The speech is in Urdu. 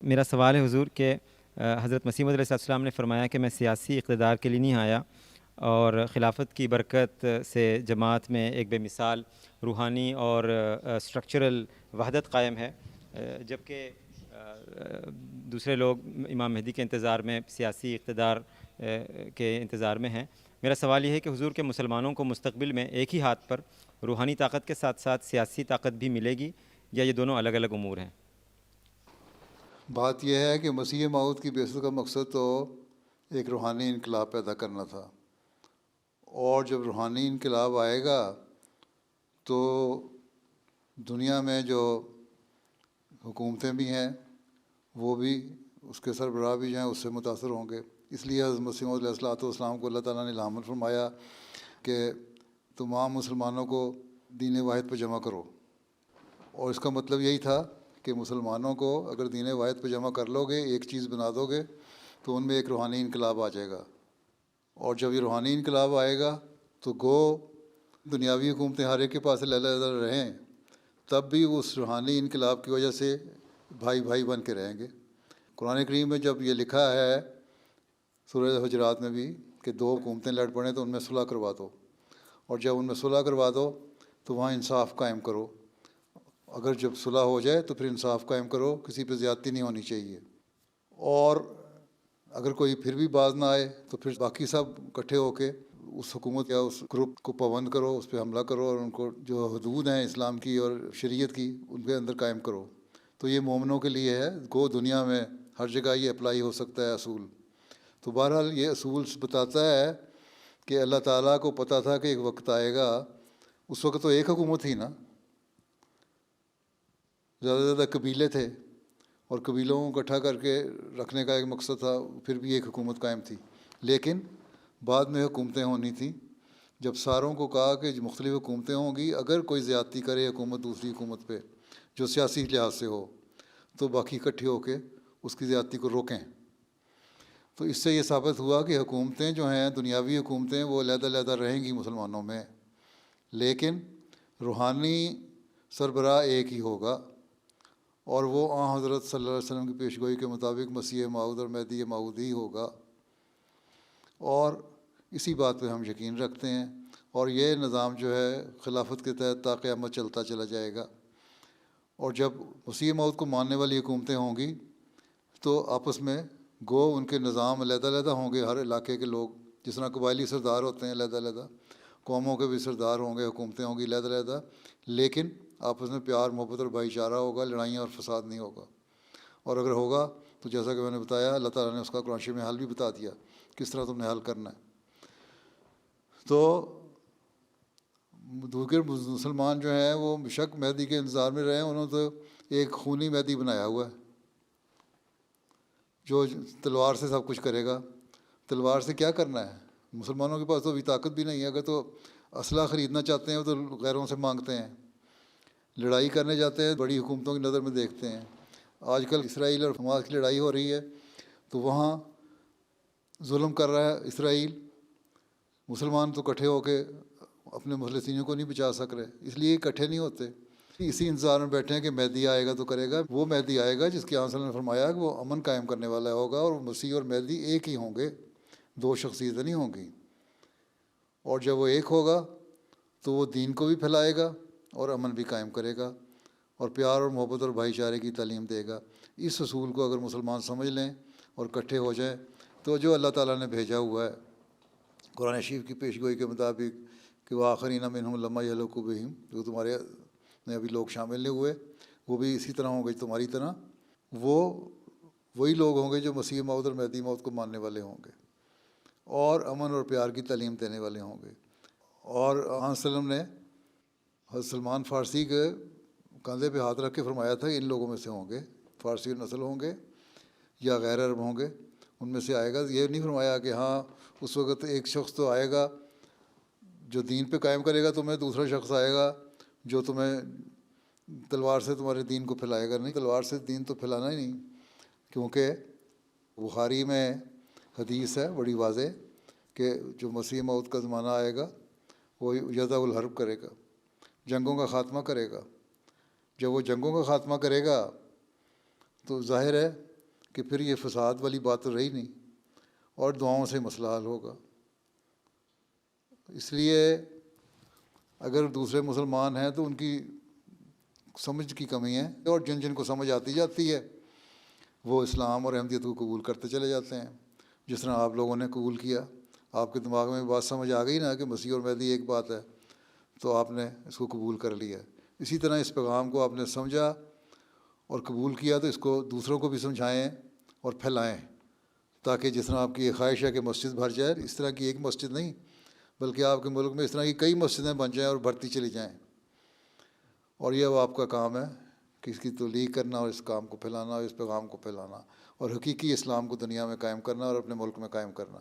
میرا سوال ہے حضور کہ حضرت مسیح موعود علیہ السلام نے فرمایا کہ میں سیاسی اقتدار کے لیے نہیں آیا، اور خلافت کی برکت سے جماعت میں ایک بے مثال روحانی اور اسٹرکچرل وحدت قائم ہے، جبکہ دوسرے لوگ امام مہدی کے انتظار میں سیاسی اقتدار کے انتظار میں ہیں۔ میرا سوال یہ ہے کہ حضور کے مسلمانوں کو مستقبل میں ایک ہی ہاتھ پر روحانی طاقت کے ساتھ ساتھ سیاسی طاقت بھی ملے گی، یا یہ دونوں الگ الگ امور ہیں؟ بات یہ ہے کہ مسیح موعود کی بعثت کا مقصد تو ایک روحانی انقلاب پیدا کرنا تھا، اور جب روحانی انقلاب آئے گا تو دنیا میں جو حکومتیں بھی ہیں وہ بھی، اس کے سربراہ بھی جو ہیں اس سے متاثر ہوں گے۔ اس لیے حضرت مسیح موعود علیہ السلام کو اللہ تعالیٰ نے الہام فرمایا کہ تمام مسلمانوں کو دین واحد پہ جمع کرو، اور اس کا مطلب یہی تھا کہ مسلمانوں کو اگر دین واحد پہ جمع کر لو گے، ایک چیز بنا دو گے، تو ان میں ایک روحانی انقلاب آ جائے گا، اور جب یہ روحانی انقلاب آئے گا تو گو دنیاوی حکومتیں ہر ایک کے پاس علیحدہ رہیں، تب بھی اس روحانی انقلاب کی وجہ سے بھائی بھائی بن کے رہیں گے۔ قرآن کریم میں جب یہ لکھا ہے سورہ حجرات میں بھی کہ دو حکومتیں لڑ پڑیں تو ان میں صلح کروا دو، اور جب ان میں صلح کروا دو تو وہاں انصاف قائم کرو، اگر جب صلح ہو جائے تو پھر انصاف قائم کرو، کسی پہ زیادتی نہیں ہونی چاہیے، اور اگر کوئی پھر بھی باز نہ آئے تو پھر باقی سب اکٹھے ہو کے اس حکومت یا اس گروپ کو پابند کرو، اس پہ حملہ کرو، اور ان کو جو حدود ہیں اسلام کی اور شریعت کی ان کے اندر قائم کرو۔ تو یہ مومنوں کے لیے ہے، گو دنیا میں ہر جگہ یہ اپلائی ہو سکتا ہے اصول۔ تو بہرحال یہ اصول بتاتا ہے کہ اللہ تعالیٰ کو پتہ تھا کہ ایک وقت آئے گا، اس وقت تو ایک حکومت تھی نا، زیادہ سے زیادہ قبیلے تھے، اور قبیلوں کو اکٹھا کر کے رکھنے کا ایک مقصد تھا، پھر بھی ایک حکومت قائم تھی، لیکن بعد میں حکومتیں ہونی تھیں۔ جب ساروں کو کہا کہ مختلف حکومتیں ہوں گی، اگر کوئی زیادتی کرے حکومت دوسری حکومت پہ جو سیاسی لحاظ سے ہو، تو باقی اکٹھے ہو کے اس کی زیادتی کو روکیں۔ تو اس سے یہ ثابت ہوا کہ حکومتیں جو ہیں دنیاوی حکومتیں وہ علیحدہ علیحدہ رہیں گی مسلمانوں میں، لیکن روحانی سربراہ ایک ہی ہوگا، اور وہ حضرت صلی اللہ علیہ وسلم کی پیشگوئی کے مطابق مسیح موعود اور مہدی موعود ہی ہوگا، اور اسی بات پہ ہم یقین رکھتے ہیں، اور یہ نظام جو ہے خلافت کے تحت تا قیامت چلتا چلا جائے گا۔ اور جب مسیح موعود کو ماننے والی حکومتیں ہوں گی تو آپس میں گو ان کے نظام علیحدہ علیحدہ ہوں گے، ہر علاقے کے لوگ جس طرح قبائلی سردار ہوتے ہیں علیحدہ علیحدہ، قوموں کے بھی سردار ہوں گے، حکومتیں ہوں گی علیحدہ علیحدہ، لیکن آپس میں پیار محبت اور بھائی چارہ ہوگا، لڑائیاں اور فساد نہیں ہوگا۔ اور اگر ہوگا تو جیسا کہ میں نے بتایا، اللہ تعالیٰ نے اس کا قرآن شریف میں حل بھی بتا دیا کس طرح تم نے حل کرنا ہے۔ تو دوسرے مسلمان جو ہیں وہ بشک مہدی کے انتظار میں رہے، انہوں نے تو ایک خونی مہدی بنایا ہوا ہے جو تلوار سے سب کچھ کرے گا۔ تلوار سے کیا کرنا ہے؟ مسلمانوں کے پاس تو ابھی طاقت بھی نہیں ہے، اگر تو اسلحہ خریدنا چاہتے ہیں تو غیروں سے مانگتے ہیں، لڑائی کرنے جاتے ہیں بڑی حکومتوں کی نظر میں دیکھتے ہیں۔ آج کل اسرائیل اور حماس کی لڑائی ہو رہی ہے تو وہاں ظلم کر رہا ہے اسرائیل، مسلمان تو اکٹھے ہو کے اپنے مفلسینوں کو نہیں بچا سک رہے، اس لیے اکٹھے نہیں ہوتے، اسی انتظار میں بیٹھے ہیں کہ مہدی آئے گا تو کرے گا۔ وہ مہدی آئے گا جس کے آنسل نے فرمایا کہ وہ امن قائم کرنے والا ہوگا، اور مسیح اور مہدی ایک ہی ہوں گے، دو شخصیتیں نہیں ہوں گی، اور جب وہ ایک ہوگا تو وہ دین کو بھی پھیلائے گا اور امن بھی قائم کرے گا، اور پیار اور محبت اور بھائی چارے کی تعلیم دے گا۔ اس اصول کو اگر مسلمان سمجھ لیں اور اکٹھے ہو جائیں تو جو اللہ تعالیٰ نے بھیجا ہوا ہے قرآن شریف کی پیشگوئی کے مطابق کہ وآخرین منہم لما یلحقوا بہم، جو تمہارے میں ابھی لوگ شامل نہیں ہوئے وہ بھی اسی طرح ہوں گے تمہاری طرح، وہ وہی لوگ ہوں گے جو مسیح موعود اور مہدی موعود کو ماننے والے ہوں گے اور امن اور پیار کی تعلیم دینے والے ہوں گے۔ اور آن وسلم نے حضرت سلمان فارسی کے کندھے پہ ہاتھ رکھ کے فرمایا تھا کہ ان لوگوں میں سے ہوں گے، فارسی نسل ہوں گے یا غیر عرب ہوں گے، ان میں سے آئے گا۔ یہ نہیں فرمایا کہ ہاں اس وقت ایک شخص تو آئے گا جو دین پہ قائم کرے گا تمہیں، دوسرا شخص آئے گا جو تمہیں تلوار سے تمہارے دین کو پھیلائے گا۔ نہیں، تلوار سے دین تو پھیلانا ہی نہیں، کیونکہ بخاری میں حدیث ہے بڑی واضح کہ جو مسیح موعود کا زمانہ آئے گا وہ یضع الحرب کرے گا، جنگوں کا خاتمہ کرے گا۔ جب وہ جنگوں کا خاتمہ کرے گا تو ظاہر ہے کہ پھر یہ فساد والی بات تو رہی نہیں، اور دعاؤں سے مسئلہ حل ہوگا۔ اس لیے اگر دوسرے مسلمان ہیں تو ان کی سمجھ کی کمی ہے، اور جن جن کو سمجھ آتی جاتی ہے وہ اسلام اور احمدیت کو قبول کرتے چلے جاتے ہیں، جس طرح آپ لوگوں نے قبول کیا۔ آپ کے دماغ میں بات سمجھ آ گئی نا کہ مسیح اور مہدی ایک بات ہے، تو آپ نے اس کو قبول کر لیا۔ اسی طرح اس پیغام کو آپ نے سمجھا اور قبول کیا، تو اس کو دوسروں کو بھی سمجھائیں اور پھیلائیں، تاکہ جس طرح آپ کی یہ خواہش ہے کہ مسجد بھر جائے، اس طرح کی ایک مسجد نہیں بلکہ آپ کے ملک میں اس طرح کی کئی مسجدیں بن جائیں اور بڑھتی چلی جائیں۔ اور یہ اب آپ کا کام ہے کہ اس کی تبلیغ کرنا اور اس کام کو پھیلانا اور اس پیغام کو پھیلانا اور حقیقی اسلام کو دنیا میں قائم کرنا اور اپنے ملک میں قائم کرنا۔